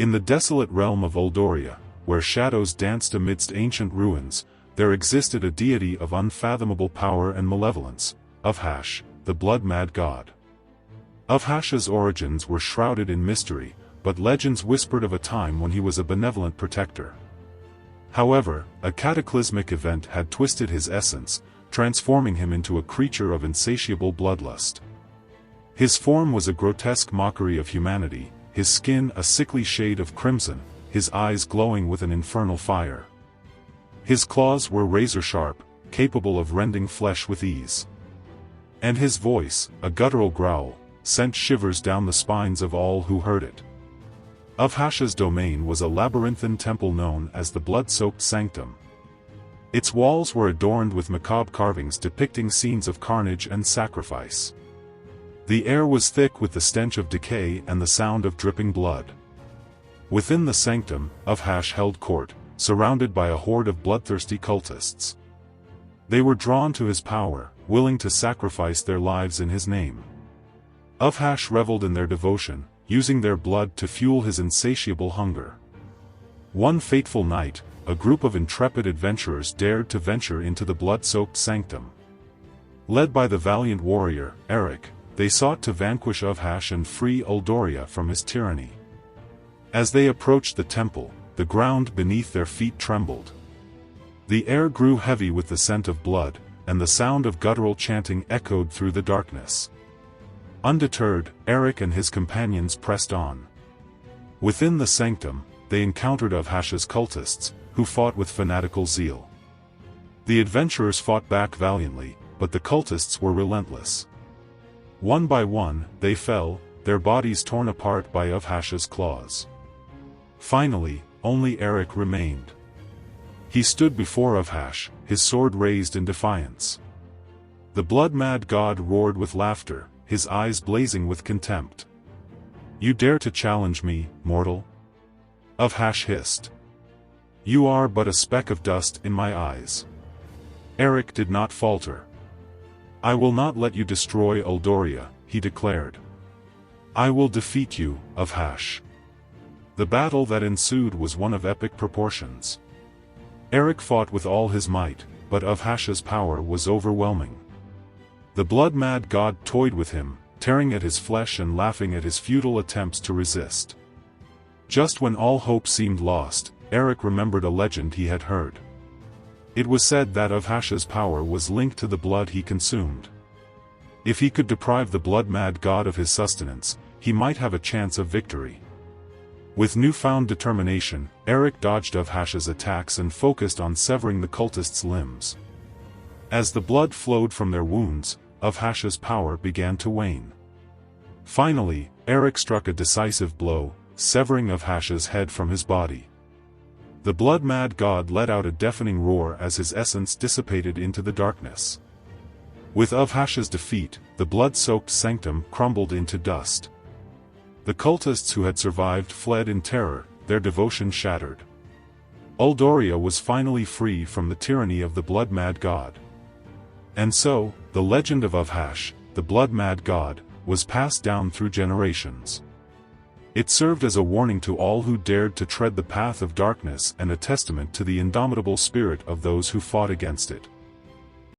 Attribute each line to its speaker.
Speaker 1: In the desolate realm of Uldoria, where shadows danced amidst ancient ruins, there existed a deity of unfathomable power and malevolence, Uvhash, the blood-mad god. Uvhash's origins were shrouded in mystery, but legends whispered of a time when he was a benevolent protector. However, a cataclysmic event had twisted his essence, transforming him into a creature of insatiable bloodlust. His form was a grotesque mockery of humanity, his skin a sickly shade of crimson, his eyes glowing with an infernal fire. His claws were razor-sharp, capable of rending flesh with ease. And his voice, a guttural growl, sent shivers down the spines of all who heard it. Uvhash's domain was a labyrinthine temple known as the Blood-Soaked Sanctum. Its walls were adorned with macabre carvings depicting scenes of carnage and sacrifice. The air was thick with the stench of decay and the sound of dripping blood. Within the sanctum, Uvhash held court, surrounded by a horde of bloodthirsty cultists. They were drawn to his power, willing to sacrifice their lives in his name. Uvhash reveled in their devotion, using their blood to fuel his insatiable hunger. One fateful night, a group of intrepid adventurers dared to venture into the blood-soaked sanctum. Led by the valiant warrior, Eric, they sought to vanquish Uvhash and free Uldoria from his tyranny. As they approached the temple, the ground beneath their feet trembled. The air grew heavy with the scent of blood, and the sound of guttural chanting echoed through the darkness. Undeterred, Eric and his companions pressed on. Within the sanctum, they encountered Uvhash's cultists, who fought with fanatical zeal. The adventurers fought back valiantly, but the cultists were relentless. One by one, they fell, their bodies torn apart by Uvhash's claws. Finally, only Eric remained. He stood before Uvhash, his sword raised in defiance. The blood-mad god roared with laughter, his eyes blazing with contempt. "You dare to challenge me, mortal?" Uvhash hissed. "You are but a speck of dust in my eyes." Eric did not falter. "I will not let you destroy Uldoria," he declared. "I will defeat you, Uvhash." The battle that ensued was one of epic proportions. Eric fought with all his might, but Uvhash's power was overwhelming. The blood-mad god toyed with him, tearing at his flesh and laughing at his futile attempts to resist. Just when all hope seemed lost, Eric remembered a legend he had heard. It was said that Uvhash's power was linked to the blood he consumed. If he could deprive the blood-mad god of his sustenance, he might have a chance of victory. With newfound determination, Eric dodged Uvhash's attacks and focused on severing the cultists' limbs. As the blood flowed from their wounds, Uvhash's power began to wane. Finally, Eric struck a decisive blow, severing Uvhash's head from his body. The blood-mad god let out a deafening roar as his essence dissipated into the darkness. With Uvhash's defeat, the blood-soaked sanctum crumbled into dust. The cultists who had survived fled in terror, their devotion shattered. Uldoria was finally free from the tyranny of the blood-mad god. And so, the legend of Uvhash, the blood-mad god, was passed down through generations. It served as a warning to all who dared to tread the path of darkness and a testament to the indomitable spirit of those who fought against it.